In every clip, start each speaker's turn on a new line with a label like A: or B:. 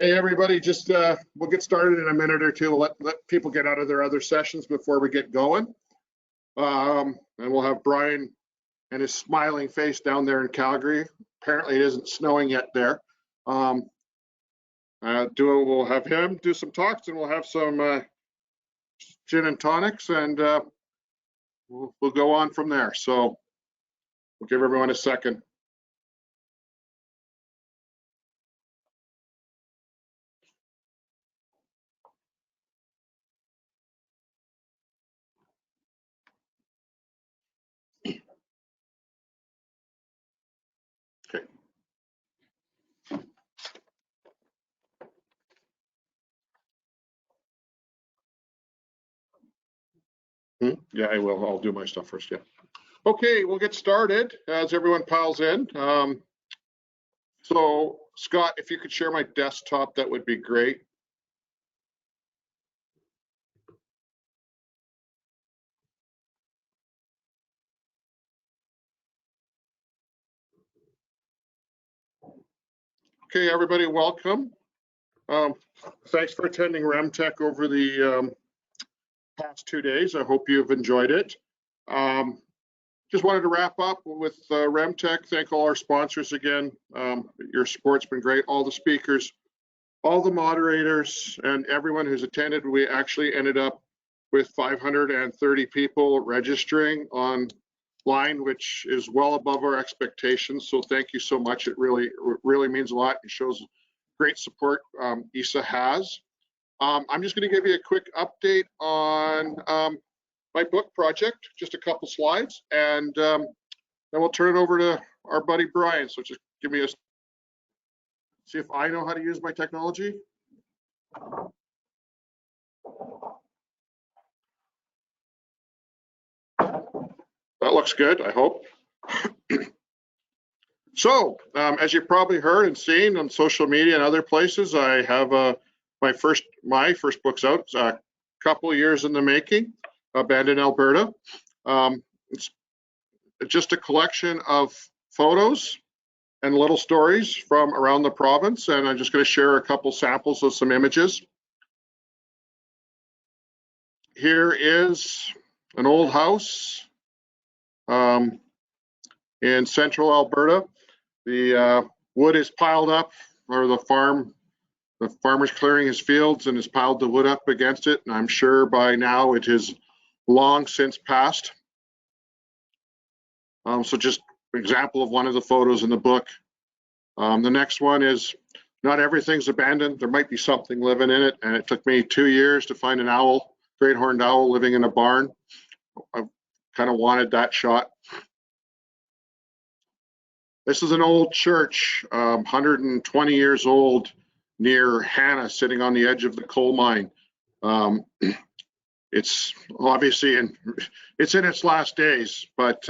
A: Hey everybody, just we'll get started in a minute or two. Let people get out of their other sessions before we get going. And we'll have Brian and his smiling face down there in Calgary. Apparently it isn't snowing yet there. We'll have him do some talks, and we'll have some gin and tonics, and we'll go on from there. So we'll give everyone a second. Yeah, I will. I'll do my stuff first. Yeah. Okay, we'll get started as everyone piles in. So, Scott, if you could share my desktop, that would be great. Okay, everybody, welcome. Thanks for attending RemTech over the past 2 days. I hope you've enjoyed it. Just wanted to wrap up with RemTech. Thank all our sponsors again. Your support's been great. All the speakers, all the moderators, and everyone who's attended. We actually ended up with 530 people registering online, which is well above our expectations. So thank you so much. It really means a lot. It shows great support ISA has. I'm just going to give you a quick update on my book project, just a couple slides, and then we'll turn it over to our buddy Brian. So just give me see if I know how to use my technology. That looks good, I hope. So, as you probably heard and seen on social media and other places, I have my first book's out. It's a couple of years in the making. Abandoned Alberta. It's just a collection of photos and little stories from around the province, and I'm just going to share a couple samples of some images. Here is an old house in central Alberta. The wood is piled up, or the farmer's clearing his fields and has piled the wood up against it, and I'm sure by now it is long since passed. So just an example of one of the photos in the book. The next one is not everything's abandoned. There might be something living in it, and it took me 2 years to find an owl, great horned owl living in a barn. I kind of wanted that shot. This is an old church, 120 years old, near Hannah, sitting on the edge of the coal mine. It's obviously it's in its last days, but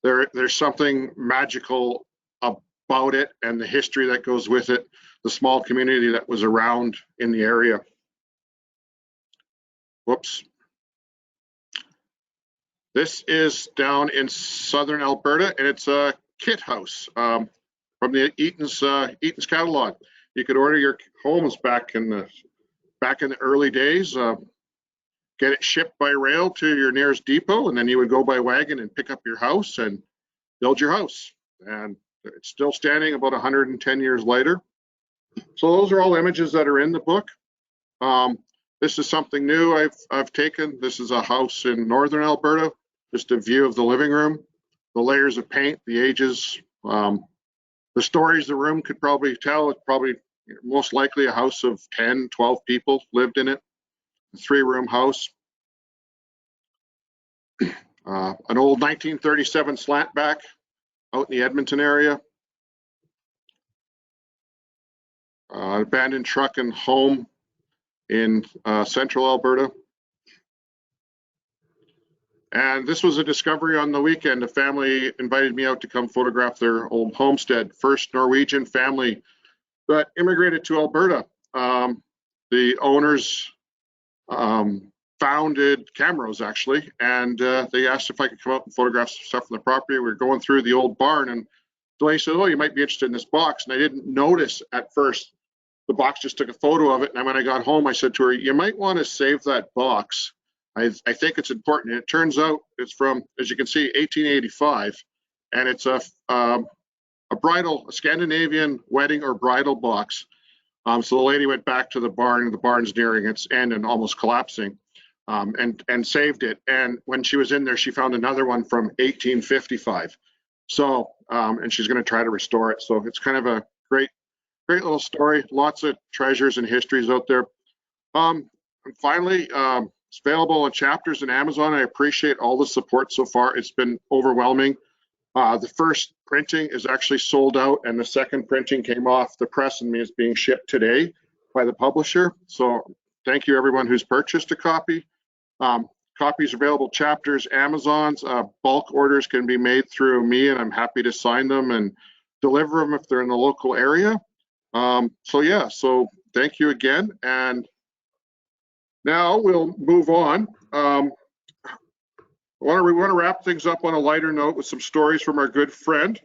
A: there's something magical about it and the history that goes with it, the small community that was around in the area. Whoops. This is down in southern Alberta, and it's a kit house from the Eaton's catalog. You could order your homes back in the early days. Get it shipped by rail to your nearest depot, and then you would go by wagon and pick up your house and build your house. And it's still standing about 110 years later. So those are all images that are in the book. This is something new I've taken. This is a house in northern Alberta, just a view of the living room, the layers of paint, the ages, the stories the room could probably tell. It's probably most likely a house of 10, 12 people lived in it. 3-room house. An old 1937 slantback out in the Edmonton area. Abandoned truck and home in central Alberta. And this was a discovery on the weekend. A family invited me out to come photograph their old homestead. First Norwegian family that immigrated to Alberta. The owners founded Camrose, actually, and they asked if I could come out and photograph some stuff from the property. We were going through the old barn, and Delaney said, "Oh, you might be interested in this box." And I didn't notice at first the box, just took a photo of it. And when I got home, I said to her, you might want to save that box. I think it's important. And it turns out it's from, as you can see, 1885. And it's a Scandinavian wedding or bridal box. So the lady went back to the barn, and the barn's nearing its end and almost collapsing, and saved it. And when she was in there, she found another one from 1855. So, and she's going to try to restore it. So it's kind of a great little story. Lots of treasures and histories out there. And finally, it's available in chapters in Amazon. I appreciate all the support so far. It's been overwhelming. The first printing is actually sold out, and the second printing came off the press and is being shipped today by the publisher. So thank you everyone who's purchased a copy. Copies available, chapters, Amazon's. Bulk orders can be made through me, and I'm happy to sign them and deliver them if they're in the local area. So thank you again. And now we'll move on. We want to wrap things up on a lighter note with some stories from our good friend,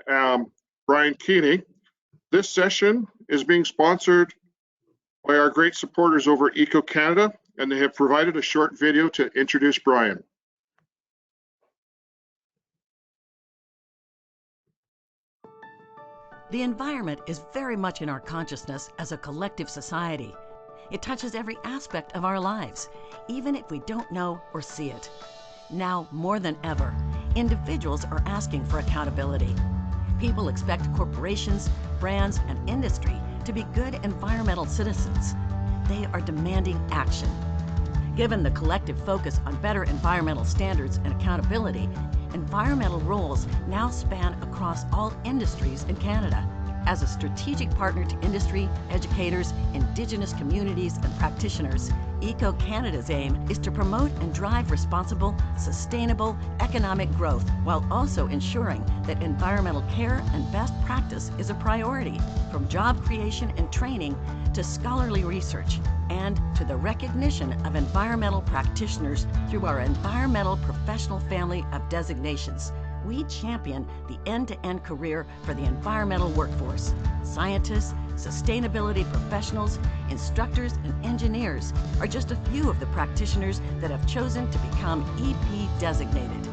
A: Brian Keating. This session is being sponsored by our great supporters over at Eco Canada, and they have provided a short video to introduce Brian.
B: The environment is very much in our consciousness as a collective society. It touches every aspect of our lives, even if we don't know or see it. Now, more than ever, individuals are asking for accountability. People expect corporations, brands, and industry to be good environmental citizens. They are demanding action. Given the collective focus on better environmental standards and accountability, environmental roles now span across all industries in Canada. As a strategic partner to industry, educators, Indigenous communities, and practitioners, Eco Canada's aim is to promote and drive responsible, sustainable economic growth while also ensuring that environmental care and best practice is a priority, from job creation and training to scholarly research and to the recognition of environmental practitioners through our environmental professional family of designations. We champion the end-to-end career for the environmental workforce. Scientists, sustainability professionals, instructors, and engineers are just a few of the practitioners that have chosen to become EP designated.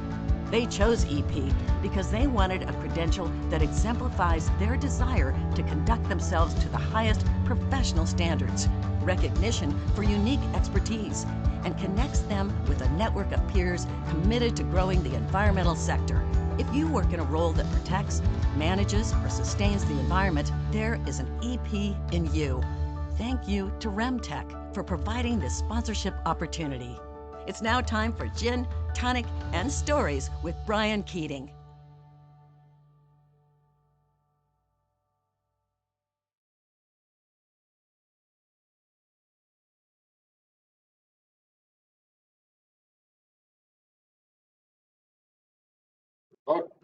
B: They chose EP because they wanted a credential that exemplifies their desire to conduct themselves to the highest professional standards, recognition for unique expertise, and connects them with a network of peers committed to growing the environmental sector. If you work in a role that protects, manages, or sustains the environment, there is an EP in you. Thank you to RemTech for providing this sponsorship opportunity. It's now time for Gin, Tonic, and Stories with Brian Keating.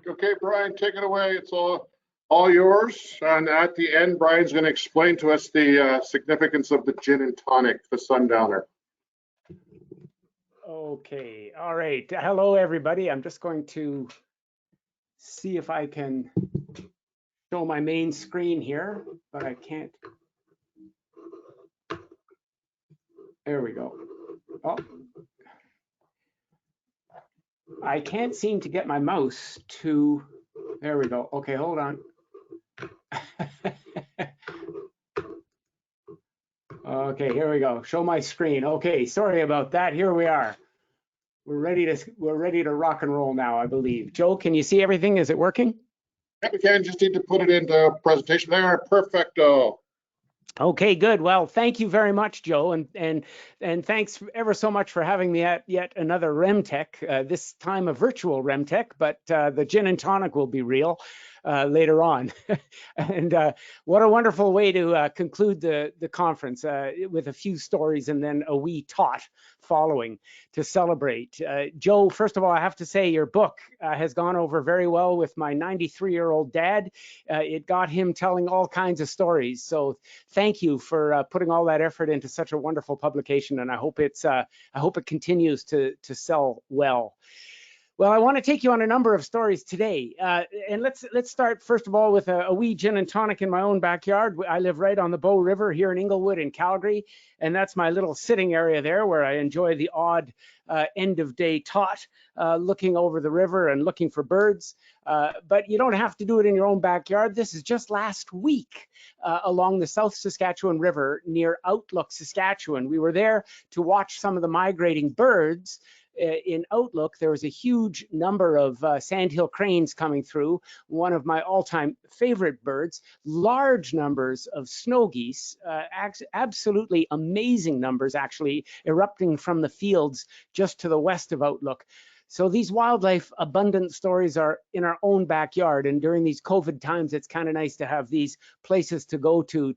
A: Okay, Brian, take it away. It's all yours. And at the end, Brian's going to explain to us the significance of the gin and tonic, the Sundowner.
C: Okay, all right. Hello, everybody. I'm just going to see if I can show my main screen here, but I can't. There we go. Oh, I can't seem to get my mouse to, there we go. Okay, hold on. Okay, here we go. Show my screen. Okay, sorry about that. Here we are. We're ready to rock and roll now, I believe. Joe, can you see everything? Is it working?
A: Yeah, we can. Just need to put it into presentation. There, perfecto.
C: Okay, good. Well, thank you very much, Joe, and thanks ever so much for having me at yet another RemTech. This time a virtual RemTech, but the gin and tonic will be real later on. And what a wonderful way to conclude the conference with a few stories and then a wee tot following to celebrate. Joe, first of all, I have to say your book has gone over very well with my 93-year-old dad. It got him telling all kinds of stories. So thank you for putting all that effort into such a wonderful publication, and I hope it continues to sell well. Well, I want to take you on a number of stories today, and let's start first of all with a wee gin and tonic in my own backyard. I live right on the Bow River here in Inglewood in Calgary, and that's my little sitting area there where I enjoy the odd end of day tot, looking over the river and looking for birds. But you don't have to do it in your own backyard. This is just last week along the South Saskatchewan River near Outlook, Saskatchewan. We were there to watch some of the migrating birds. In Outlook, there was a huge number of sandhill cranes coming through, one of my all-time favorite birds, large numbers of snow geese, absolutely amazing numbers actually erupting from the fields just to the west of Outlook. So these wildlife abundant stories are in our own backyard, and during these COVID times, it's kind of nice to have these places to go to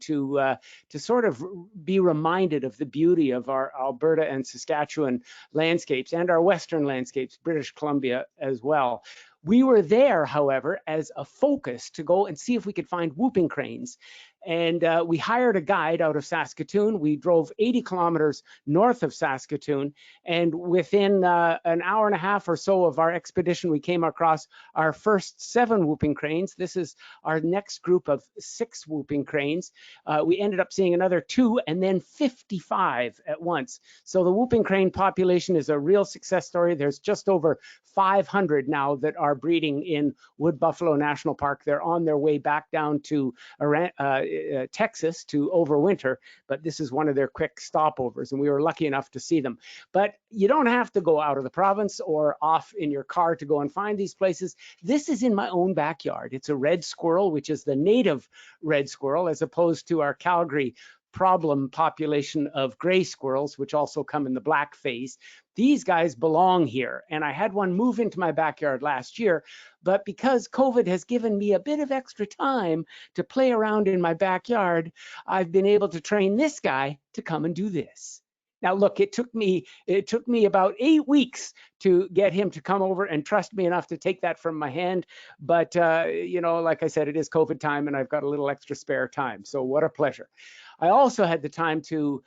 C: sort of be reminded of the beauty of our Alberta and Saskatchewan landscapes and our Western landscapes, British Columbia as well. We were there, however, as a focus to go and see if we could find whooping cranes. And we hired a guide out of Saskatoon. We drove 80 kilometers north of Saskatoon. And within an hour and a half or so of our expedition, we came across our first 7 whooping cranes. This is our next group of 6 whooping cranes. We ended up seeing another 2 and then 55 at once. So the whooping crane population is a real success story. There's just over 500 now that are breeding in Wood Buffalo National Park. They're on their way back down to Texas to overwinter, but this is one of their quick stopovers, and we were lucky enough to see them. But you don't have to go out of the province or off in your car to go and find these places. This is in my own backyard. It's a red squirrel, which is the native red squirrel, as opposed to our Calgary problem population of gray squirrels, which also come in the black phase. These guys belong here. And I had one move into my backyard last year, but because COVID has given me a bit of extra time to play around in my backyard, I've been able to train this guy to come and do this. Now, look, it took me about 8 weeks to get him to come over and trust me enough to take that from my hand. But, you know, like I said, it is COVID time and I've got a little extra spare time. So what a pleasure. I also had the time to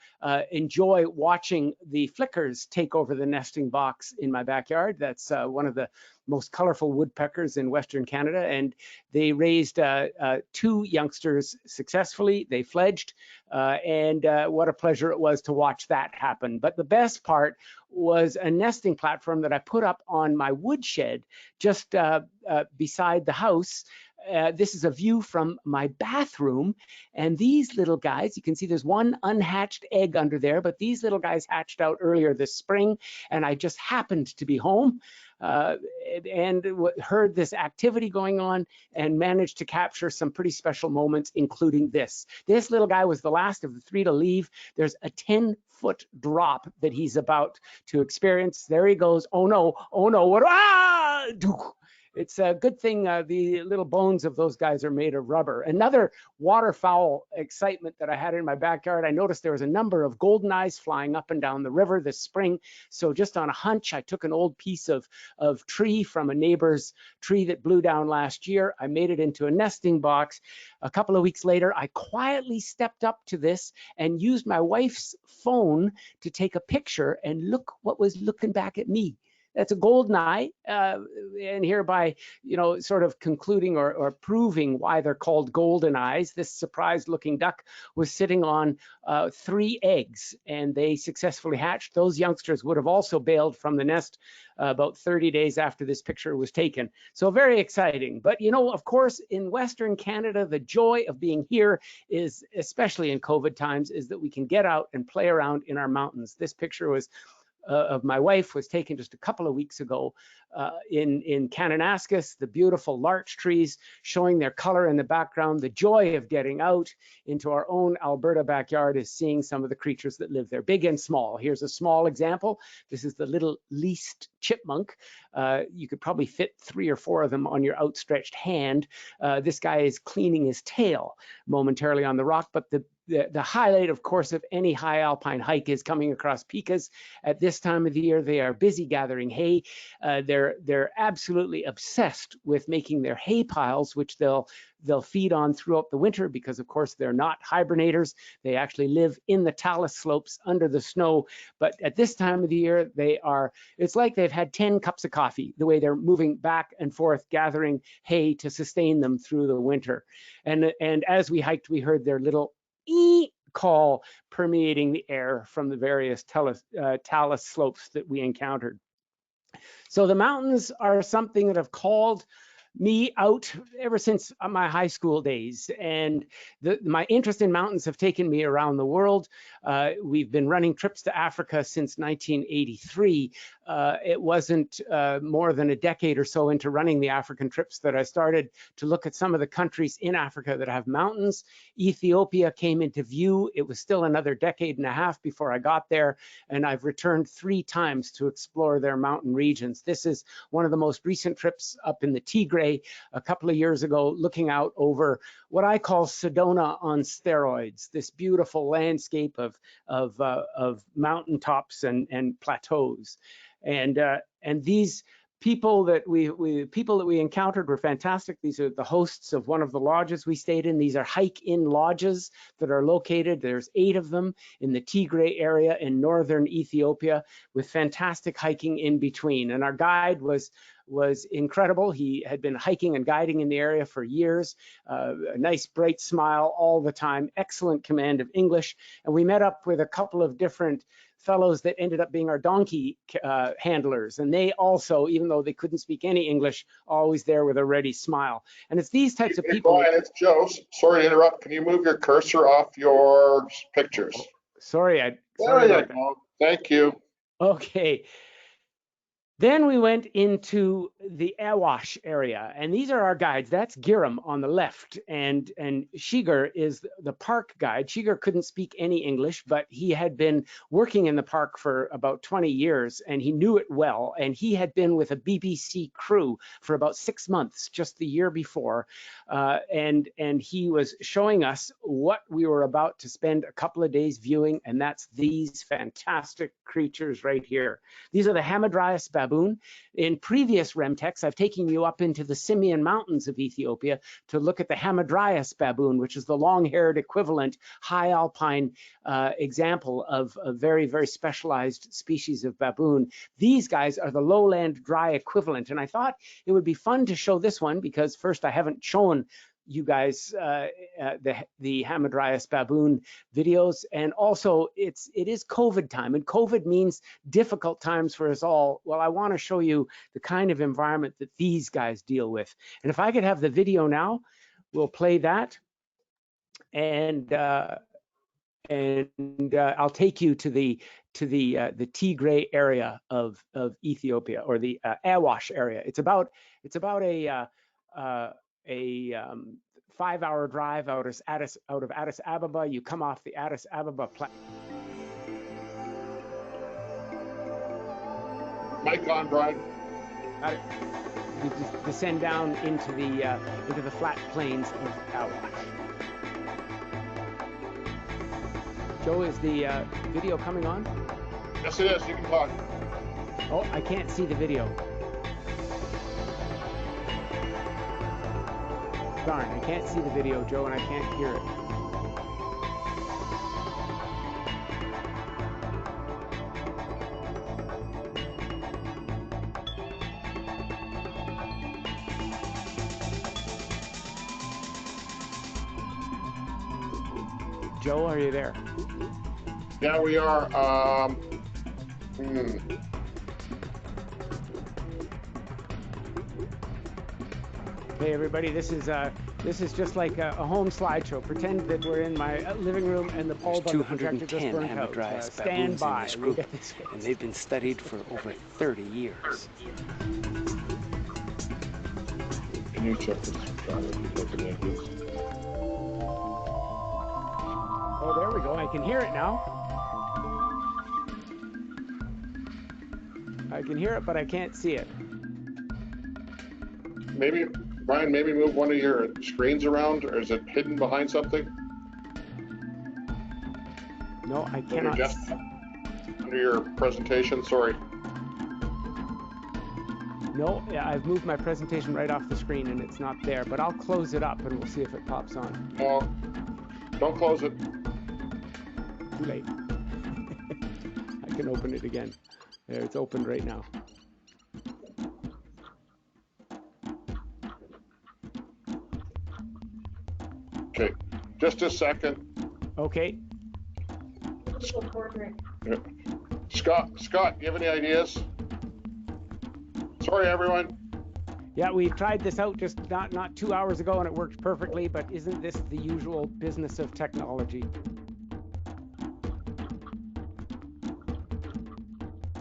C: enjoy watching the flickers take over the nesting box in my backyard. That's one of the most colorful woodpeckers in Western Canada, and they raised 2 youngsters successfully. They fledged, and what a pleasure it was to watch that happen. But the best part was a nesting platform that I put up on my woodshed just beside the house. This is a view from my bathroom, and these little guys, you can see there's one unhatched egg under there, but these little guys hatched out earlier this spring, and I just happened to be home and heard this activity going on and managed to capture some pretty special moments, including this. This little guy was the last of the 3 to leave. There's a 10-foot drop that he's about to experience. There he goes. Oh no, what? Ah! It's a good thing the little bones of those guys are made of rubber. Another waterfowl excitement that I had in my backyard, I noticed there was a number of golden eyes flying up and down the river this spring. So just on a hunch, I took an old piece of tree from a neighbor's tree that blew down last year. I made it into a nesting box. A couple of weeks later, I quietly stepped up to this and used my wife's phone to take a picture, and look what was looking back at me. That's a golden eye, and hereby, you know, sort of concluding or proving why they're called golden eyes. This surprised-looking duck was sitting on 3 eggs, and they successfully hatched. Those youngsters would have also bailed from the nest about 30 days after this picture was taken. So very exciting. But, you know, of course, in Western Canada, the joy of being here is, especially in COVID times, is that we can get out and play around in our mountains. This picture was of my wife was taken just a couple of weeks ago in Kananaskis, the beautiful larch trees showing their color in the background. The joy of getting out into our own Alberta backyard is seeing some of the creatures that live there, big and small. Here's a small example. This is the little least chipmunk. You could probably fit 3 or 4 of them on your outstretched hand. This guy is cleaning his tail momentarily on the rock, but the the highlight, of course, of any high alpine hike is coming across pikas. At this time of the year, they are busy gathering hay. They're absolutely obsessed with making their hay piles, which they'll feed on throughout the winter because, of course, they're not hibernators. They actually live in the talus slopes under the snow. But at this time of the year, it's like they've had 10 cups of coffee, the way they're moving back and forth, gathering hay to sustain them through the winter. And as we hiked, we heard their little call permeating the air from the various talus slopes that we encountered. So the mountains are something that have called me out ever since my high school days, and my interest in mountains have taken me around the world. We've been running trips to Africa since 1983. It wasn't more than a decade or so into running the African trips that I started to look at some of the countries in Africa that have mountains. Ethiopia came into view. It was still another decade and a half before I got there, and I've returned 3 times to explore their mountain regions. This is one of the most recent trips up in the Tigray a couple of years ago, looking out over what I call Sedona on steroids, this beautiful landscape of mountaintops and plateaus. And these people that we encountered were fantastic. These are the hosts of one of the lodges we stayed in. These are hike-in lodges that are located. There's 8 of them in the Tigray area in northern Ethiopia, with fantastic hiking in between. And our guide was incredible. He had been hiking and guiding in the area for years. A nice bright smile all the time, excellent command of English. And we met up with a couple of different fellows that ended up being our donkey handlers. And they also, even though they couldn't speak any English, always there with a ready smile. And it's these types of people.
A: Brian, it's Joe. Sorry to interrupt. Can you move your cursor off your pictures?
C: Oh, sorry.
A: There you go. Thank you.
C: Okay. Then we went into the Awash area, and these are our guides. That's Giram on the left, and Shiger is the park guide. Shiger couldn't speak any English, but he had been working in the park for about 20 years, and he knew it well. And he had been with a BBC crew for about 6 months, just the year before, and he was showing us what we were about to spend a couple of days viewing, and that's these fantastic creatures right here. These are the Hamadryas baboon. In previous RemTechs, I've taken you up into the Simien Mountains of Ethiopia to look at the Hamadryas baboon, which is the long-haired equivalent high alpine example of a very, very specialized species of baboon. These guys are the lowland dry equivalent. And I thought it would be fun to show this one because first, I haven't shown you guys the Hamadryas baboon videos, and also it is COVID time, and COVID means difficult times for us all. Well, I want to show you the kind of environment that these guys deal with. And if I could have the video now, we'll play that, and I'll take you to the Tigray area of Ethiopia, or the Awash area. It's about a 5-hour drive out of Addis Ababa. You come off the Addis Ababa platform.
A: Mic on, Brian.
C: You descend down into the flat plains of Awash. Joe, is the video coming on?
A: Yes, it is. You can talk.
C: Oh, I can't see the video. Darn, I can't see the video, Joe, and I can't hear it. Joe, are you there?
A: Yeah, we are.
C: Hey everybody, this is just like a home slideshow. Pretend that we're in my living room and the pole button projector just burned out. Stand by.
D: In this group, and they've been studied for over 30 years.
A: Can you check this? Looking at this.
C: Oh, there we go. I can hear it now. I can hear it, but I can't see it.
A: Maybe, Brian, maybe move one of your screens around, or is it hidden behind something?
C: No, I
A: Under
C: cannot.
A: under your presentation, sorry.
C: No, yeah, I've moved my presentation right off the screen and it's not there, but I'll close it up and we'll see if it pops on.
A: No, don't close it.
C: Too late. I can open it again. There, it's opened right now.
A: Okay, just a second.
C: Okay.
A: Yeah. Scott, do you have any ideas? Sorry, everyone.
C: Yeah, we tried this out just not 2 hours ago and it worked perfectly, but isn't this the usual business of technology?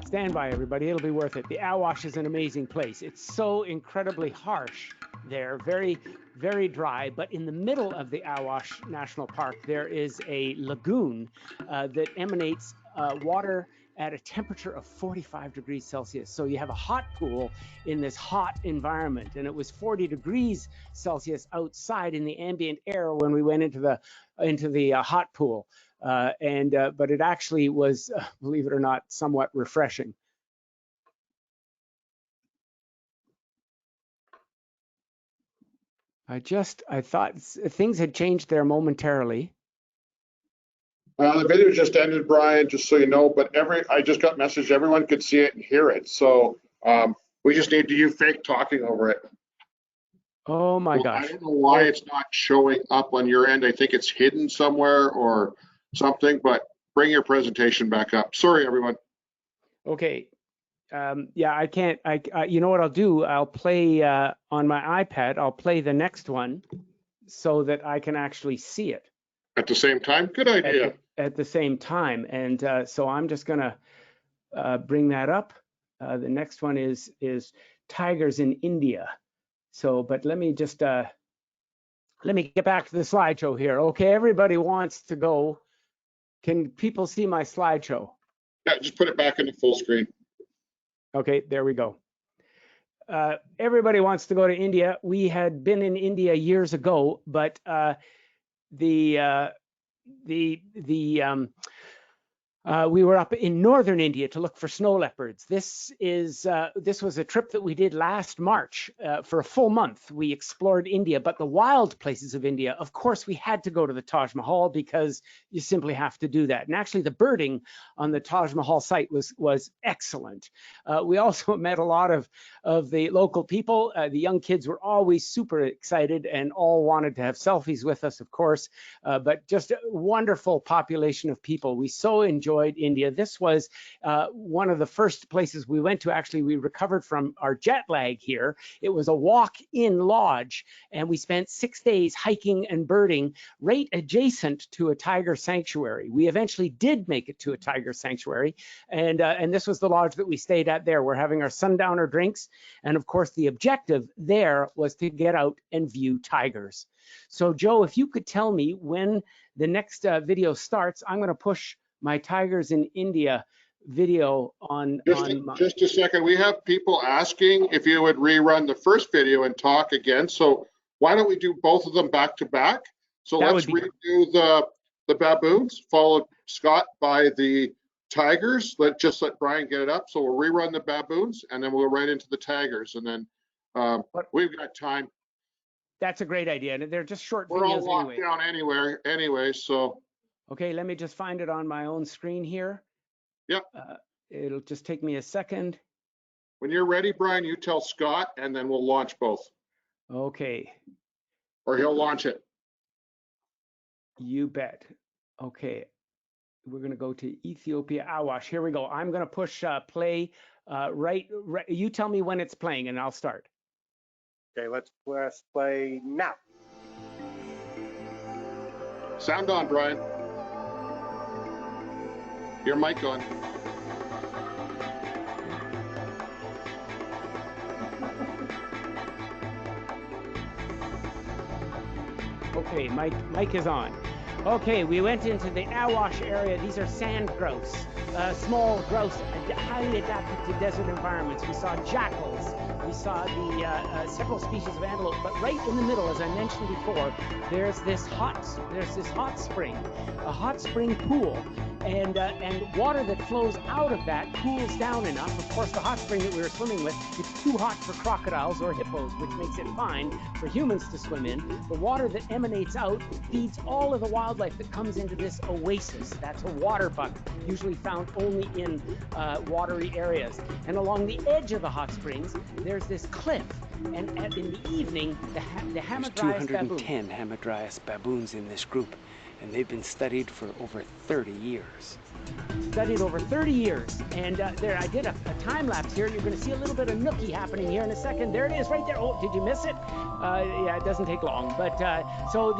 C: Stand by, everybody. It'll be worth it. The Awash is an amazing place. It's so incredibly harsh there, very, very dry. But in the middle of the Awash National Park, there is a lagoon that emanates water at a temperature of 45 degrees Celsius. So you have a hot pool in this hot environment. And it was 40 degrees Celsius outside in the ambient air when we went into the hot pool. But it actually was, believe it or not, somewhat refreshing. I thought things had changed there momentarily.
A: The video just ended, Brian, just so you know, but I just got message, everyone could see it and hear it. So we just need you fake talking over it.
C: Oh my gosh.
A: I don't know why it's not showing up on your end. I think it's hidden somewhere or something, but bring your presentation back up. Sorry, everyone.
C: Okay. Yeah, I can't, you know what I'll do? I'll play on my iPad, I'll play the next one so that I can actually see it.
A: At the same time? Good idea.
C: At the same time. And so I'm just gonna bring that up. The next one is tigers in India. So, but let me just, let me get back to the slideshow here. Okay, everybody wants to go. Can people see my slideshow?
A: Yeah, just put it back into full screen.
C: Okay, there we go. Everybody wants to go to India. We had been in India years ago, but we were up in northern India to look for snow leopards. This was a trip that we did last March for a full month. We explored India, but the wild places of India, of course, we had to go to the Taj Mahal because you simply have to do that. And actually, the birding on the Taj Mahal site was excellent. We also met a lot of the local people. The young kids were always super excited and all wanted to have selfies with us, of course. But just a wonderful population of people. We so enjoyed India. This was one of the first places we went to. Actually, we recovered from our jet lag here. It was a walk-in lodge, and we spent 6 days hiking and birding right adjacent to a tiger sanctuary. We eventually did make it to a tiger sanctuary, and this was the lodge that we stayed at there. We're having our sundowner drinks, and of course, the objective there was to get out and view tigers. So, Joe, if you could tell me when the next video starts, I'm going to push my tigers in India video on
A: just a second. We have people asking if you would rerun the first video and talk again. So why don't we do both of them back to back? So let's redo the baboons, followed Scott by the tigers. Just let Brian get it up. So we'll rerun the baboons and then we'll go right into the tigers. And then we've got time.
C: That's a great idea. And they're just short videos.
A: We're all locked down anyway, so.
C: Okay, let me just find it on my own screen here.
A: Yep.
C: It'll just take me a second.
A: When you're ready, Brian, you tell Scott, and then we'll launch both.
C: Okay.
A: Or he'll launch it.
C: You bet. Okay. We're going to go to Ethiopia Awash. Here we go. I'm going to push play right. You tell me when it's playing, and I'll start.
E: Okay, let's press play now.
A: Sound on, Brian. Your mic on.
C: Okay, mic is on. Okay, we went into the Awash area. These are sand grouse, small grouse, highly adapted to desert environments. We saw jackals. We saw the several species of antelope, but right in the middle, as I mentioned before, there's this hot spring, a hot spring pool. and water that flows out of that cools down enough. Of course, the hot spring that we were swimming with, it's too hot for crocodiles or hippos, which makes it fine for humans to swim in. The water that emanates out feeds all of the wildlife that comes into this oasis. That's a water buck, usually found only in watery areas. And along the edge of the hot springs, there's this cliff. And in the evening, the
D: There's
C: Hamadryas baboon.
D: 210 Hamadryas baboons in this group, and they've been studied for over 30 years.
C: Studied over 30 years. And there, I did a time lapse here. You're going to see a little bit of nookie happening here in a second. There it is, right there. Oh, did you miss it? Yeah, it doesn't take long. But so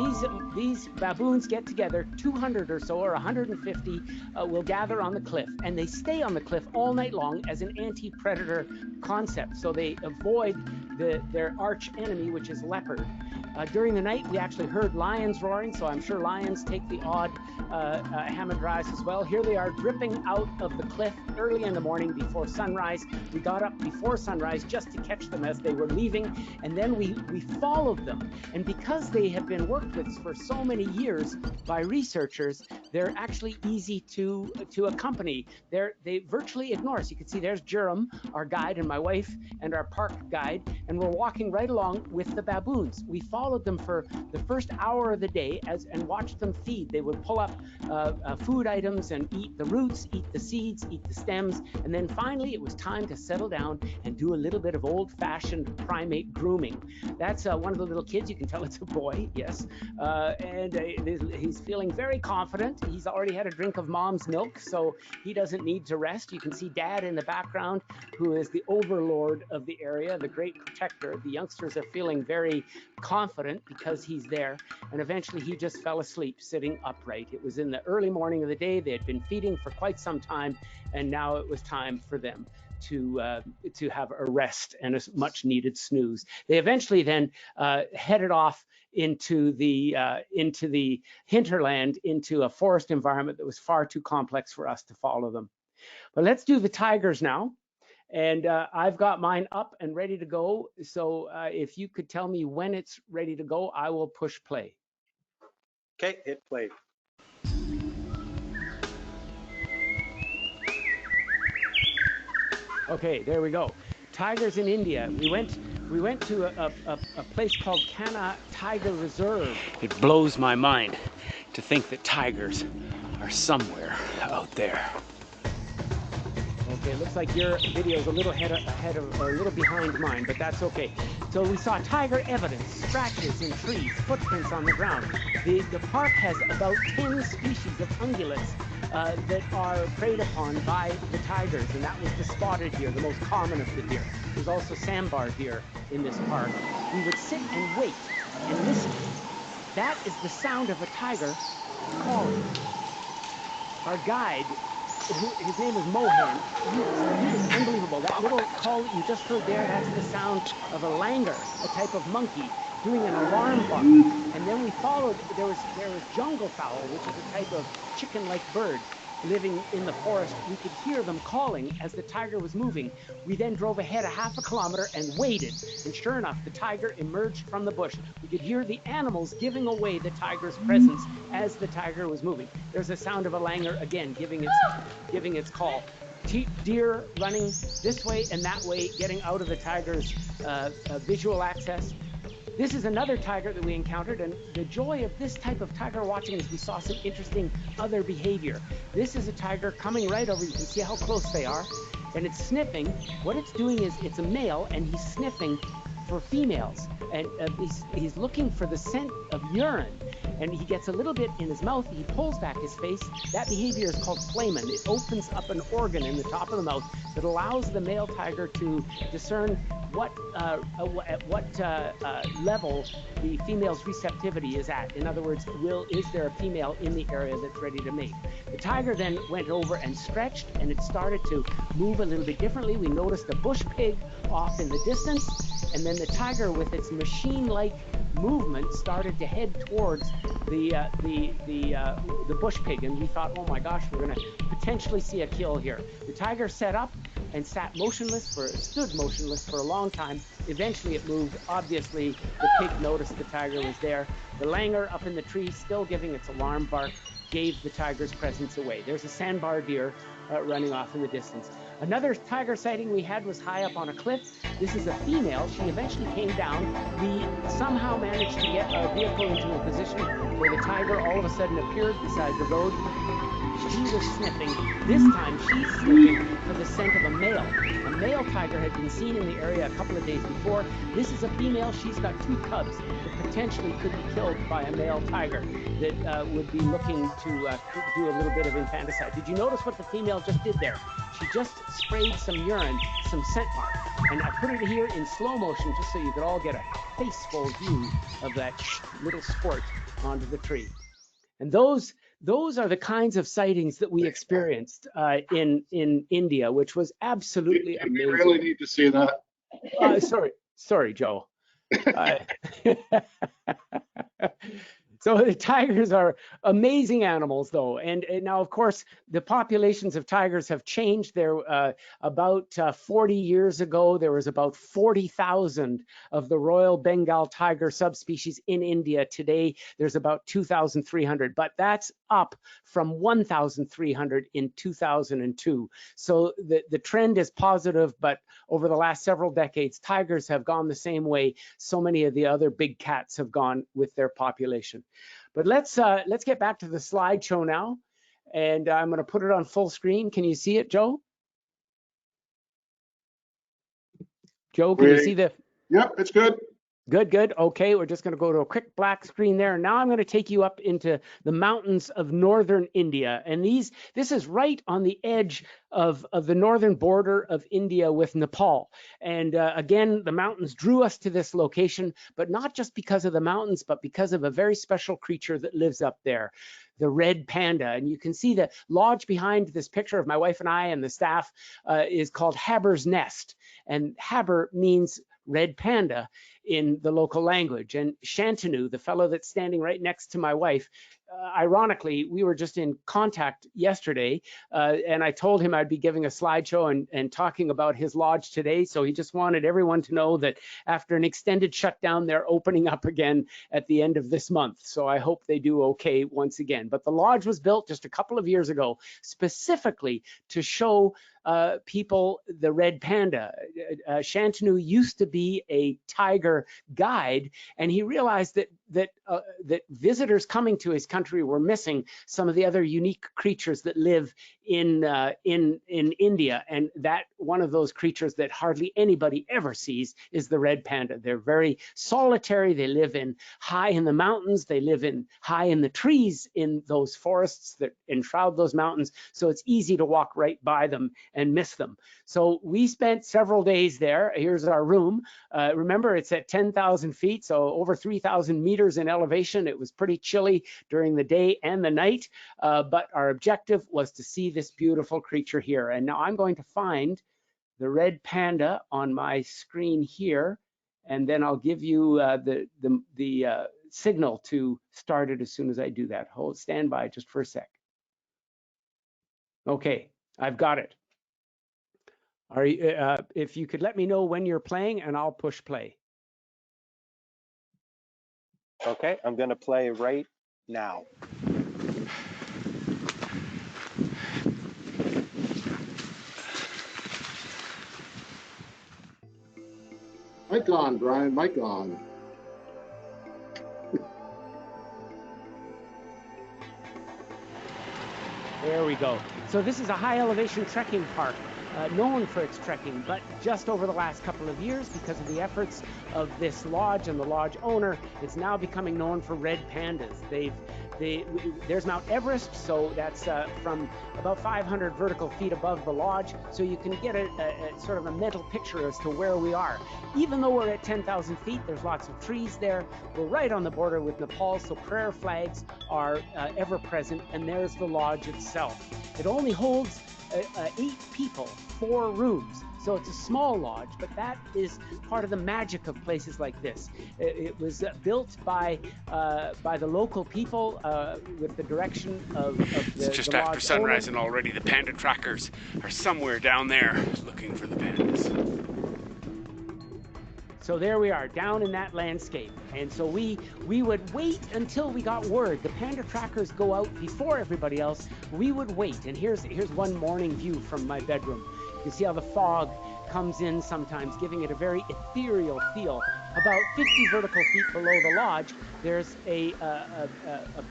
C: these baboons get together, 200 or so, or 150 will gather on the cliff, and they stay on the cliff all night long as an anti-predator concept. So they avoid their arch enemy, which is leopard. During the night, we actually heard lions roaring, so I'm sure lions take the odd Hamadryas as well. Here they are dripping out of the cliff early in the morning before sunrise. We got up before sunrise just to catch them as they were leaving, and then we followed them. And because they have been worked with for so many years by researchers, they're actually easy to accompany. They virtually ignore us. You can see there's Jerem, our guide, and my wife, and our park guide, and we're walking right along with the baboons. We followed them for the first hour of the day and watched them feed. They would pull up food items and eat the roots, eat the seeds, eat the stems, and then finally it was time to settle down and do a little bit of old-fashioned primate grooming. That's one of the little kids. You can tell it's a boy, yes, and he's feeling very confident. He's already had a drink of mom's milk, so he doesn't need to rest. You can see Dad in the background, who is the overlord of the area, the great protector. The youngsters are feeling very confident because he's there, and eventually he just fell asleep sitting upright. It was in the early morning of the day. They had been feeding for quite some time, and now it was time for them to have a rest and a much needed snooze. They eventually then headed off into the hinterland, into a forest environment that was far too complex for us to follow them. But let's do the tigers now. And I've got mine up and ready to go. So if you could tell me when it's ready to go, I will push play.
E: Okay, hit play.
C: Okay, there we go. Tigers in India. We went to a place called Kanha Tiger Reserve.
D: It blows my mind to think that tigers are somewhere out there.
C: Okay, it looks like your video is a little a little behind mine, but that's okay. So we saw tiger evidence, scratches in trees, footprints on the ground. The park has about 10 species of ungulates that are preyed upon by the tigers, and that was the spotted deer, the most common of the deer. There's also sambar deer in this park. We would sit and wait and listen. That is the sound of a tiger calling. Our guide, his name is Mohan. He was unbelievable. That little call that you just heard there, that's the sound of a langur, a type of monkey, doing an alarm bark. And then we followed, there was jungle fowl, which is a type of chicken-like bird living in the forest. We could hear them calling as the tiger was moving. We then drove ahead a half a kilometer and waited. And sure enough, the tiger emerged from the bush. We could hear the animals giving away the tiger's presence as the tiger was moving. There's a sound of a langur again, giving its call. Deer running this way and that way, getting out of the tiger's visual access. This is another tiger that we encountered, and the joy of this type of tiger watching is we saw some interesting other behavior. This is a tiger coming right over. You can see how close they are, and it's sniffing. What it's doing is it's a male, and he's sniffing for females, and he's looking for the scent of urine, and he gets a little bit in his mouth. He pulls back his face. That behavior is called flamen. It opens up an organ in the top of the mouth that allows the male tiger to discern at what level the female's receptivity is at. In other words, is there a female in the area that's ready to mate? The tiger then went over and stretched, and it started to move a little bit differently. We noticed a bush pig off in the distance, and then the tiger, with its machine-like movement, started to head towards the bush pig, and we thought, oh my gosh, we're going to potentially see a kill here. The tiger set up and stood motionless for a long time. Eventually it moved. Obviously the pig noticed the tiger was there. The langur up in the tree, still giving its alarm bark gave the tiger's presence away. There's a sandbar deer running off in the distance. Another tiger sighting we had was high up on a cliff. This is a female. She eventually came down. We somehow managed to get our vehicle into a position where the tiger all of a sudden appeared beside the road. She was sniffing. This time she's sniffing for the scent of a male. A male tiger had been seen in the area a couple of days before. This is a female. She's got 2 cubs that potentially could be killed by a male tiger that would be looking to do a little bit of infanticide. Did you notice what the female just did there? She just sprayed some urine, some scent mark. And I put it here in slow motion just so you could all get a face-full view of that little sport onto the tree. And those are the kinds of sightings that we experienced in India, which was absolutely amazing.
A: We really need to see that.
C: Sorry, Joe. So the tigers are amazing animals, though. And now, of course, the populations of tigers have changed. There, about 40 years ago, there was about 40,000 of the Royal Bengal tiger subspecies in India. Today, there's about 2,300, but that's up from 1,300 in 2002. So the trend is positive, but over the last several decades, tigers have gone the same way so many of the other big cats have gone with their population. But let's get back to the slideshow now, and I'm going to put it on full screen. Can you see it, Joe? Joe, can you see the?
A: Yep, it's good.
C: Good. Okay, we're just going to go to a quick black screen there. Now I'm going to take you up into the mountains of northern India. And this is right on the edge of the northern border of India with Nepal. And again, the mountains drew us to this location, but not just because of the mountains, but because of a very special creature that lives up there, the red panda. And you can see the lodge behind this picture of my wife and I and the staff is called Haber's Nest. And Haber means red panda in the local language. And Shantanu, the fellow that's standing right next to my wife, ironically, we were just in contact yesterday, and I told him I'd be giving a slideshow and talking about his lodge today. So he just wanted everyone to know that after an extended shutdown, they're opening up again at the end of this month. So I hope they do okay once again. But the lodge was built just a couple of years ago, specifically to show people the red panda. Shantanu used to be a tiger guide, and he realized that visitors coming to his country were missing some of the other unique creatures that live in India, and that one of those creatures that hardly anybody ever sees is the red panda. They're very solitary. They live high in the mountains. They live high in the trees in those forests that enshroud those mountains. So it's easy to walk right by them and miss them. So we spent several days there. Here's our room. Remember, it's at 10,000 feet, so over 3,000 meters in elevation. It was pretty chilly during the day and the night, but our objective was to see this beautiful creature here. And now I'm going to find the red panda on my screen here, and then I'll give you the signal to start it as soon as I do that. Stand by just for a sec. Okay, I've got it. If you could let me know when you're playing, and I'll push play.
E: Okay, I'm going to play right now.
A: Mic on, Brian, mic on.
C: There we go. So this is a high elevation trekking park, known for its trekking, but just over the last couple of years, because of the efforts of this lodge and the lodge owner, it's now becoming known for red pandas. There's Mount Everest, so that's from about 500 vertical feet above the lodge, so you can get a sort of a mental picture as to where we are. Even though we're at 10,000 feet, there's lots of trees there. We're right on the border with Nepal, so prayer flags are ever present, and there's the lodge itself. It only holds 8 people, 4 rooms. So it's a small lodge, but that is part of the magic of places like this. It was built by the local people with the direction of the
D: It's just
C: the
D: after
C: lodge
D: sunrise,
C: owner.
D: and already the panda trackers are somewhere down there looking for the pandas.
C: So there we are, down in that landscape. And so we would wait until we got word. The panda trackers go out before everybody else. We would wait. And here's one morning view from my bedroom. You can see how the fog comes in sometimes, giving it a very ethereal feel. About 50 vertical feet below the lodge, there's a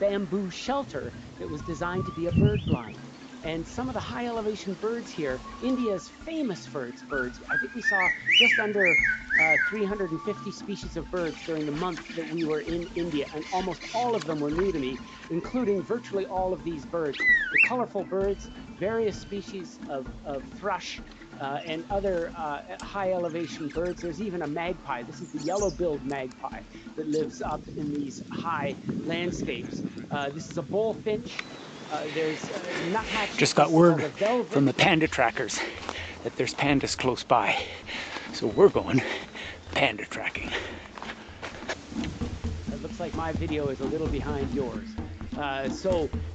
C: bamboo shelter that was designed to be a bird blind. And some of the high elevation birds here, India is famous for its birds. I think we saw just under 350 species of birds during the month that we were in India, and almost all of them were new to me, including virtually all of these birds. The colorful birds, various species of thrush, and other high elevation birds. There's even a magpie. This is the yellow-billed magpie that lives up in these high landscapes. This is a bullfinch. There's nuthatches.
D: Just got word from the panda trackers that there's pandas close by. So we're going panda tracking.
C: It looks like my video is a little behind yours.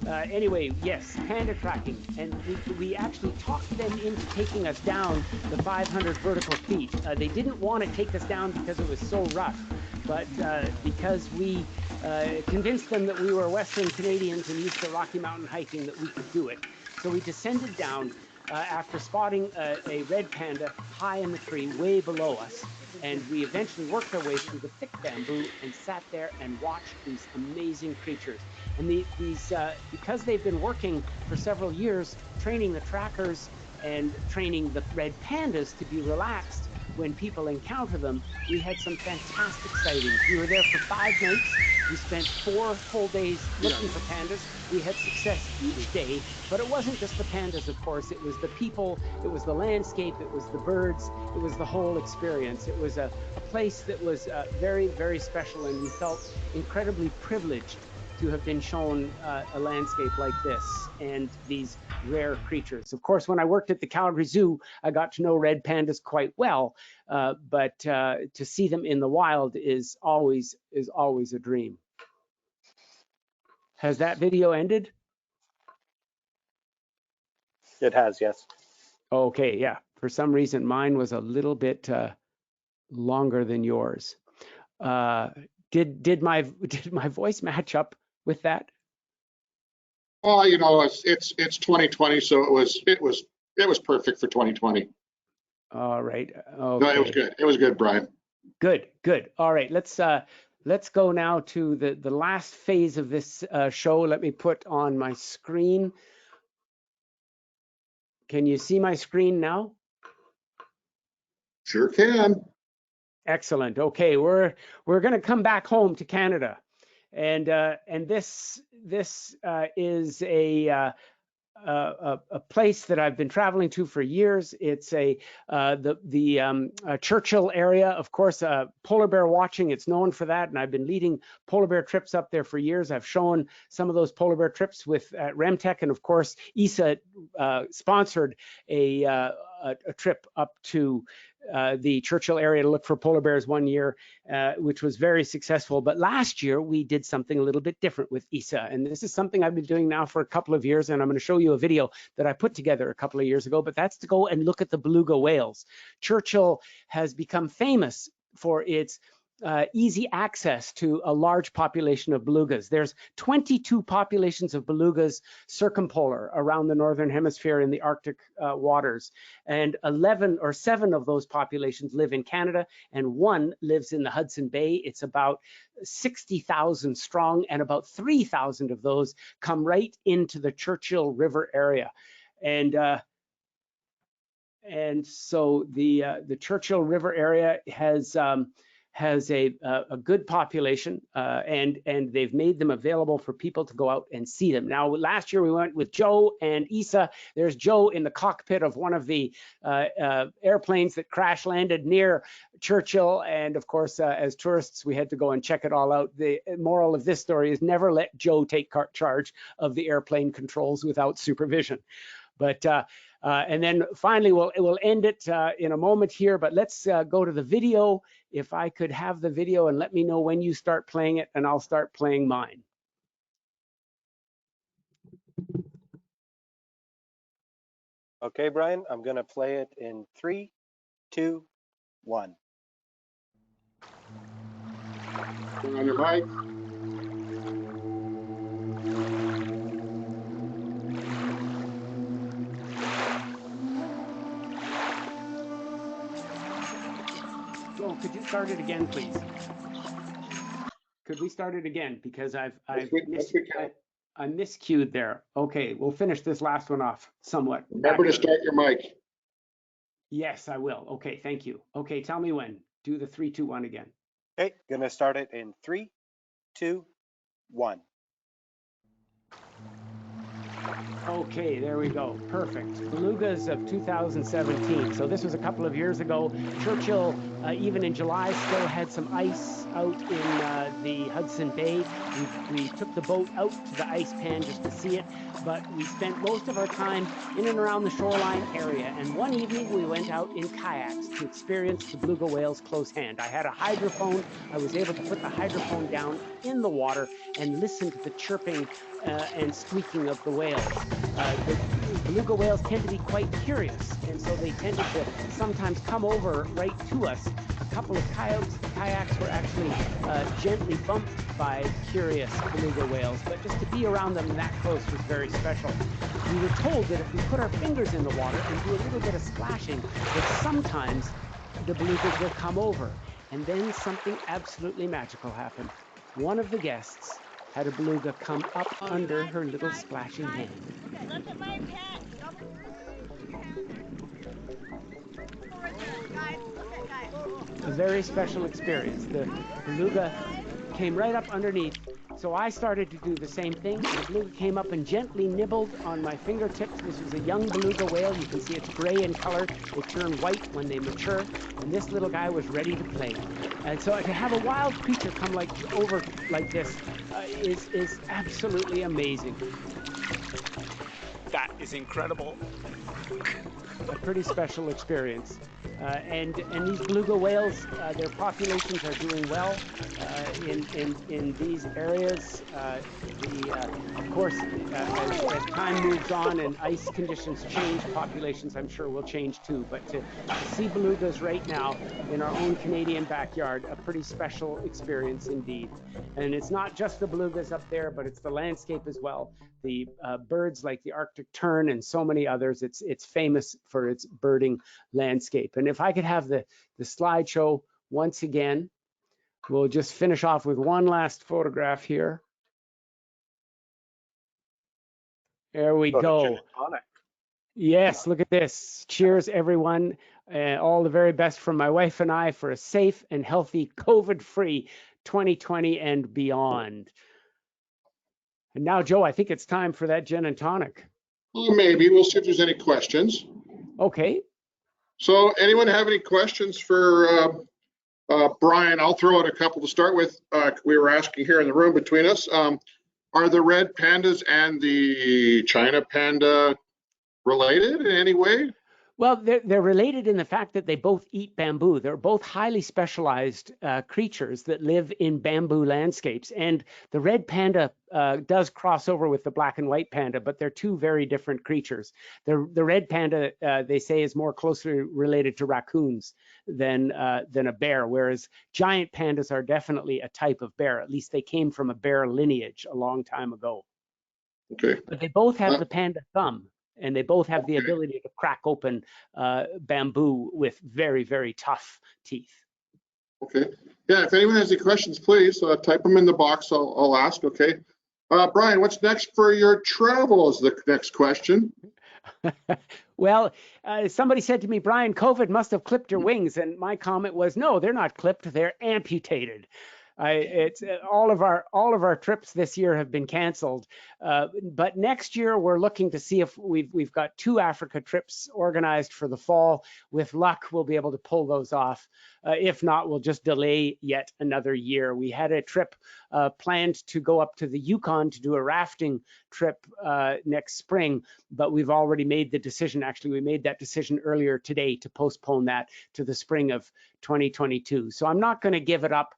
C: Anyway, yes, panda tracking. And we actually talked them into taking us down the 500 vertical feet. They didn't want to take us down because it was so rough, but because we convinced them that we were Western Canadians and used to Rocky Mountain hiking, that we could do it. So we descended down after spotting a red panda high in the tree way below us. And we eventually worked our way through the thick bamboo and sat there and watched these amazing creatures. And these because they've been working for several years, training the trackers and training the red pandas to be relaxed when people encounter them, we had some fantastic sightings. We were there for 5 nights. We spent 4 full days looking for pandas. We had success each day, but it wasn't just the pandas, of course. It was the people, it was the landscape, it was the birds, it was the whole experience. It was a place that was very, very special, and we felt incredibly privileged to have been shown a landscape like this and these rare creatures. Of course, when I worked at the Calgary Zoo, I got to know red pandas quite well, but to see them in the wild is always a dream. Has that video ended?
E: It has, yes.
C: Okay, yeah. For some reason, mine was a little bit longer than yours. Did my voice match up with that?
A: Well, you know, it's 2020, so it was perfect for 2020.
C: All right.
A: No, it was
C: Okay.
A: good. It was good, Brian.
C: Good. All right. Let's go now to the last phase of this show. Let me put on my screen. Can you see my screen now?
A: Sure can.
C: Excellent. Okay, we're going to come back home to Canada, and this is a place that I've been traveling to for years. It's the Churchill area, of course, polar bear watching. It's known for that, and I've been leading polar bear trips up there for years. I've shown some of those polar bear trips with RemTech, and of course, ESA sponsored a trip up to the Churchill area to look for polar bears one year, which was very successful. But last year we did something a little bit different with ESA, and this is something I've been doing now for a couple of years, and I'm going to show you a video that I put together a couple of years ago, but that's to go and look at the beluga whales. Churchill has become famous for its easy access to a large population of belugas. There's 22 populations of belugas circumpolar around the northern hemisphere in the Arctic waters, and 11 or 7 of those populations live in Canada, and 1 lives in the Hudson Bay. It's about 60,000 strong, and about 3,000 of those come right into the Churchill River area. And so the Churchill River area has a good population, and they've made them available for people to go out and see them. Now, last year we went with Joe and Isa. There's Joe in the cockpit of one of the airplanes that crash landed near Churchill, and of course, as tourists, we had to go and check it all out. The moral of this story is never let Joe take charge of the airplane controls without supervision. But and then finally, we'll end it in a moment here, but let's go to the video. If I could have the video, and let me know when you start playing it, and I'll start playing mine.
E: Okay, Brian, I'm going to play it in 3, 2, 1.
A: Turn on your mic.
C: Joel, could you start it again, please? Could we start it again? Because I miscued there. Okay, we'll finish this last one off somewhat.
A: Remember to start your mic.
C: Yes, I will. Okay, thank you. Okay, tell me when. Do the 3, 2, 1 again.
E: Okay, gonna start it in 3, 2, 1.
C: Okay, there we go. Perfect. Belugas of 2017. So this was a couple of years ago. Churchill, even in July, still had some ice out in the Hudson Bay. We took the boat out to the ice pan just to see it, but we spent most of our time in and around the shoreline area. And one evening we went out in kayaks to experience the beluga whales close hand. I had a hydrophone. I was able to put the hydrophone down in the water and listen to the chirping and squeaking of the whales. The beluga whales tend to be quite curious, and so they tended to sometimes come over right to us. A couple of kayaks were actually gently bumped by curious beluga whales, but just to be around them that close was very special. We were told that if we put our fingers in the water and do a little bit of splashing, that sometimes the belugas will come over. And then something absolutely magical happened. One of the guests had a beluga come up under her little splashing hand.
F: Look at my pet.
C: A very special experience. The beluga came right up underneath, so I started to do the same thing. The beluga came up and gently nibbled on my fingertips. This was a young beluga whale. You can see it's gray in color. They turn white when they mature, and this little guy was ready to play. And so to have a wild creature come over like this is absolutely amazing.
D: That is incredible.
C: A pretty special experience. And these beluga whales, their populations are doing well in these areas. Of course, as time moves on and ice conditions change, populations I'm sure will change too. But to see belugas right now in our own Canadian backyard, a pretty special experience indeed. And it's not just the belugas up there, but it's the landscape as well. The birds like the Arctic tern and so many others. It's famous for its birding landscape. And if I could have the slideshow once again, we'll just finish off with one last photograph here. There we go.
E: Tonic.
C: Yes, look at this. Cheers, everyone. All the very best from my wife and I for a safe and healthy COVID-free 2020 and beyond. And now, Joe, I think it's time for that gin and tonic.
A: Well, maybe. We'll see if there's any questions.
C: Okay.
A: So anyone have any questions for Brian? I'll throw out a couple to start with. We were asking here in the room between us, are the red pandas and the China panda related in any way?
C: Well, they're related in the fact that they both eat bamboo. They're both highly specialized creatures that live in bamboo landscapes. And the red panda does cross over with the black and white panda, but they're two very different creatures. The red panda, they say, is more closely related to raccoons than a bear, whereas giant pandas are definitely a type of bear. At least they came from a bear lineage a long time ago.
A: Okay.
C: But they both have the panda thumb. And they both have the ability to crack open bamboo with very, very tough teeth.
A: Okay. Yeah, if anyone has any questions, please type them in the box. I'll ask, okay? Brian, what's next for your travel is the next question.
C: Well, somebody said to me, Brian, COVID must have clipped your wings. And my comment was, no, they're not clipped, they're amputated. It's all of our trips this year have been canceled, but next year we're looking to see if we've got 2 Africa trips organized for the fall. With luck, we'll be able to pull those off. If not, we'll just delay yet another year. We had a trip planned to go up to the Yukon to do a rafting trip next spring, but we've already made the decision. Actually, we made that decision earlier today to postpone that to the spring of 2022. So I'm not going to give it up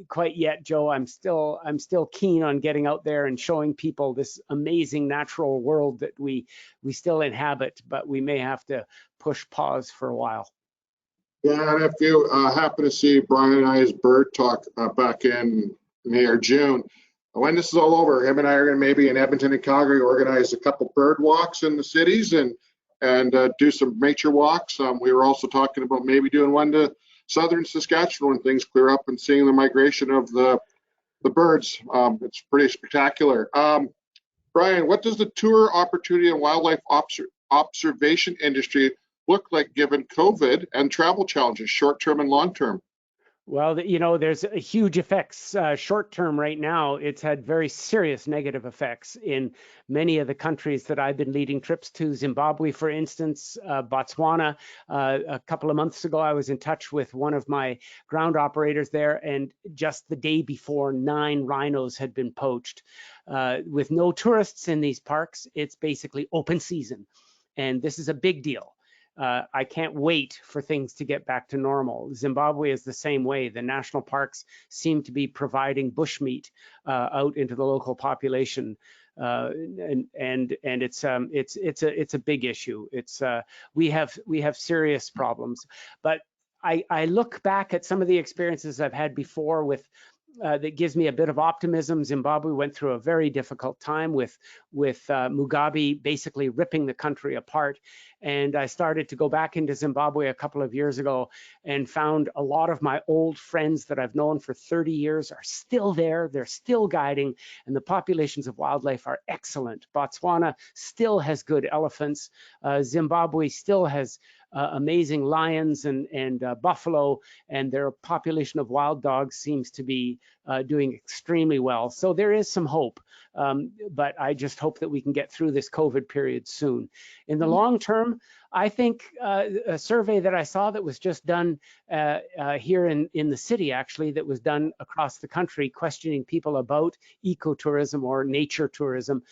C: quite yet, Joe. I'm still keen on getting out there and showing people this amazing natural world that we still inhabit, but we may have to push pause for a while.
A: Yeah, and if you happen to see Brian and I's bird talk back in May or June, when this is all over, him and I are going to maybe in Edmonton and Calgary organize a couple bird walks in the cities and do some nature walks. We were also talking about maybe doing one to southern Saskatchewan when things clear up and seeing the migration of the birds. It's pretty spectacular. Brian, what does the tour opportunity and wildlife observation industry look like given COVID and travel challenges, short-term and long-term?
C: Well, there's a huge effects. Short term right now, it's had very serious negative effects in many of the countries that I've been leading trips to. Zimbabwe, for instance, Botswana. A couple of months ago, I was in touch with one of my ground operators there, and just the day before, 9 rhinos had been poached. With no tourists in these parks, it's basically open season. And this is a big deal. I can't wait for things to get back to normal. Zimbabwe is the same way. The national parks seem to be providing bushmeat out into the local population, and it's a big issue. We have serious problems, but I look back at some of the experiences I've had before with. That gives me a bit of optimism. Zimbabwe went through a very difficult time with Mugabe basically ripping the country apart. And I started to go back into Zimbabwe a couple of years ago and found a lot of my old friends that I've known for 30 years are still there. They're still guiding, and the populations of wildlife are excellent. Botswana still has good elephants. Zimbabwe still has amazing lions and buffalo, and their population of wild dogs seems to be doing extremely well. So there is some hope, but I just hope that we can get through this COVID period soon. In the long term, I think a survey that I saw that was just done here in the city, actually, that was done across the country, questioning people about ecotourism or nature tourism.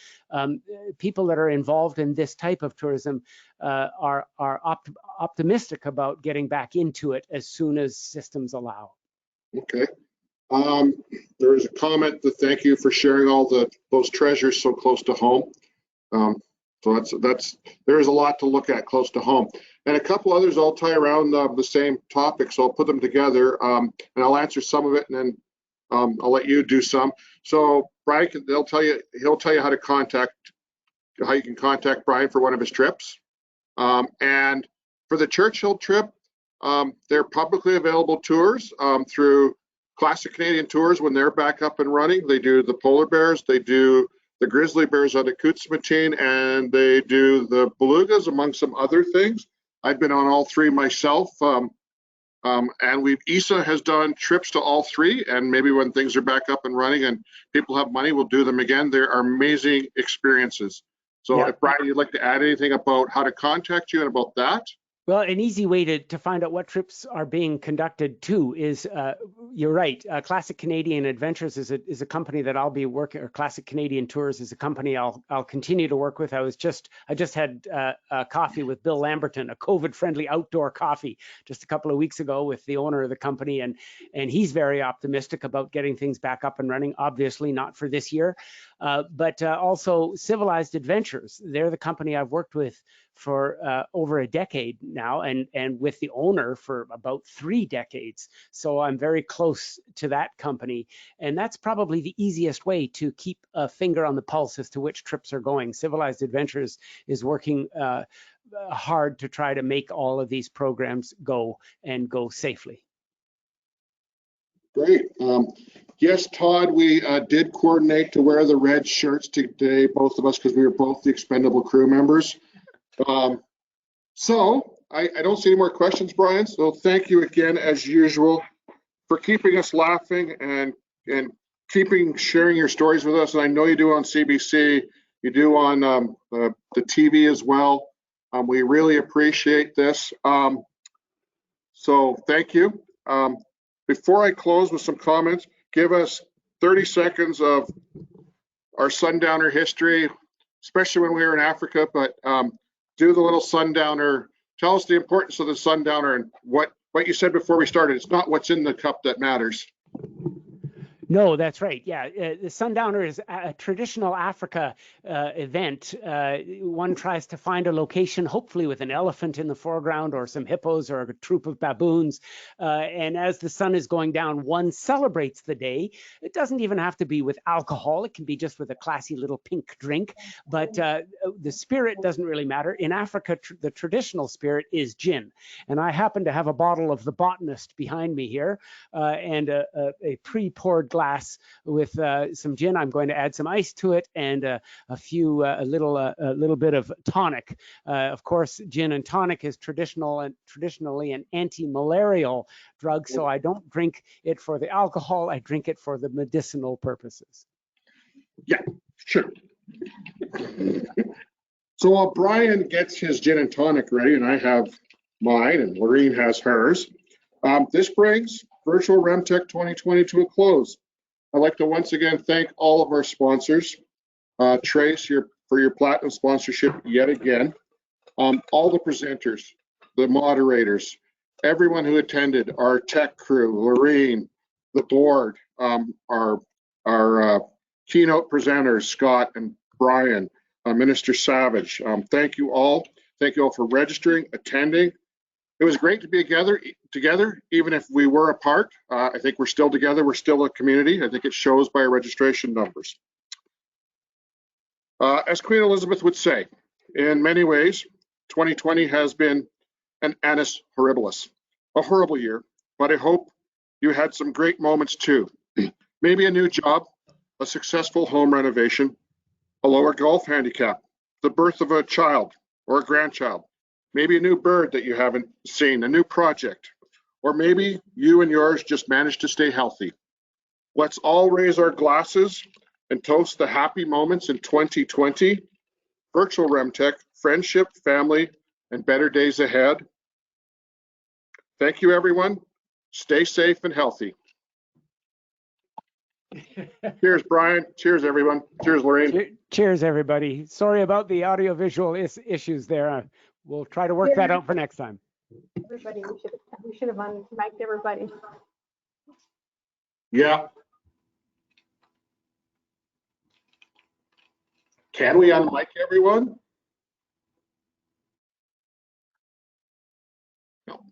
C: People that are involved in this type of tourism are optimistic about getting back into it as soon as systems allow.
A: Okay. There is a comment to thank you for sharing all those treasures so close to home. So there is a lot to look at close to home, and a couple others I'll tie around the same topic. So I'll put them together, and I'll answer some of it, and then I'll let you do some. So Brian, he'll tell you how you can contact Brian for one of his trips, and for the Churchill trip, they're publicly available tours through Classic Canadian Tours. When they're back up and running, they do the polar bears, they do the grizzly bears out at Kootsmatine, and they do the belugas, among some other things. I've been on all 3 myself, and ISA has done trips to all 3, and maybe when things are back up and running and people have money, we'll do them again. They are amazing experiences. So yeah. If Brian, you'd like to add anything about how to contact you and about that?
C: Well, an easy way to find out what trips are being conducted too is, you're right, Classic Canadian Adventures is a company that I'll be working, or Classic Canadian Tours is a company I'll continue to work with. I just had a coffee with Bill Lamberton, a COVID-friendly outdoor coffee, just a couple of weeks ago with the owner of the company, and he's very optimistic about getting things back up and running. Obviously not for this year, but also Civilized Adventures. They're the company I've worked with for over a decade now, and with the owner for about 3 decades. So I'm very close to that company, and that's probably the easiest way to keep a finger on the pulse as to which trips are going. Civilized Adventures is working hard to try to make all of these programs go safely.
A: Great. Yes, Todd, we did coordinate to wear the red shirts today, both of us, because we were both the expendable crew members. So I don't see any more questions, Brian. So thank you again, as usual, for keeping us laughing and sharing your stories with us. And I know you do on CBC, you do on the TV as well. We really appreciate this. So thank you. Before I close with some comments, give us 30 seconds of our sundowner history, especially when we were in Africa, but do the little sundowner. Tell us the importance of the sundowner and what you said before we started. It's not what's in the cup that matters.
C: No, that's right. Yeah, the Sundowner is a traditional Africa event. One tries to find a location, hopefully with an elephant in the foreground or some hippos or a troop of baboons. And as the sun is going down, one celebrates the day. It doesn't even have to be with alcohol. It can be just with a classy little pink drink. But the spirit doesn't really matter. In Africa, the traditional spirit is gin. And I happen to have a bottle of the Botanist behind me here and a pre-poured glass with some gin. I'm going to add some ice to it and a little bit of tonic. Of course, gin and tonic is traditionally an anti-malarial drug, so I don't drink it for the alcohol. I drink it for the medicinal purposes.
A: Yeah, sure. So while Brian gets his gin and tonic ready, and I have mine, and Lorene has hers, this brings Virtual RemTech 2020 to a close. I'd like to once again thank all of our sponsors. Trace, for your platinum sponsorship yet again. All the presenters, the moderators, everyone who attended, our tech crew, Lorene, the board, our keynote presenters, Scott and Brian, Minister Savage. Thank you all. Thank you all for registering, attending. It was great to be together, even if we were apart. I think we're still together. We're still a community. I think it shows by our registration numbers. As Queen Elizabeth would say, in many ways, 2020 has been an annus horribilis, a horrible year, but I hope you had some great moments too. Maybe a new job, a successful home renovation, a lower golf handicap, the birth of a child or a grandchild, maybe a new bird that you haven't seen, a new project, or maybe you and yours just managed to stay healthy. Let's all raise our glasses and toast the happy moments in 2020, Virtual RemTech, friendship, family, and better days ahead. Thank you, everyone. Stay safe and healthy. Cheers, Brian. Cheers, everyone. Cheers, Lorraine.
C: Cheers, everybody. Sorry about the audiovisual issues there. We'll try to work that out for next time.
G: Everybody, we should have unmiked everybody.
A: Yeah. Can we unmic everyone? No.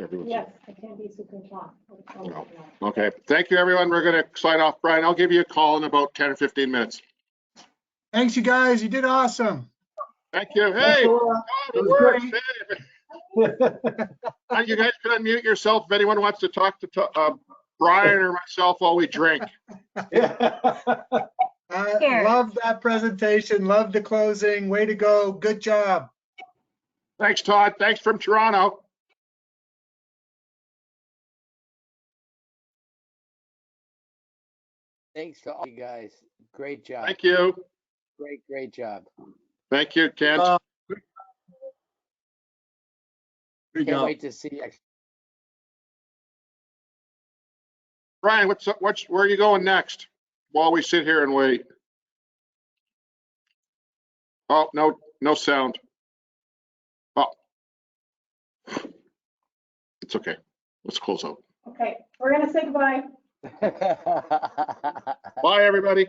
A: Everyone's
G: Yes, attendees who can talk.
A: no. Okay. Thank you, everyone. We're going to sign off. Brian, I'll give you a call in about 10 or 15 minutes.
H: Thanks, you guys. You did awesome.
A: Thank you. Hey,
H: It was great.
A: you guys can unmute yourself if anyone wants to talk to Brian or myself while we drink.
H: I love that presentation. Love the closing. Way to go. Good job.
A: Thanks, Todd. Thanks from Toronto.
I: Thanks to all you guys. Great job.
A: Thank you.
I: Great job.
A: Thank you, Kent.
I: Can't wait to see you.
A: Brian, where are you going next while we sit here and wait? Oh, no sound. Oh, it's okay. Let's close out.
G: Okay, we're gonna say goodbye.
A: Bye, everybody.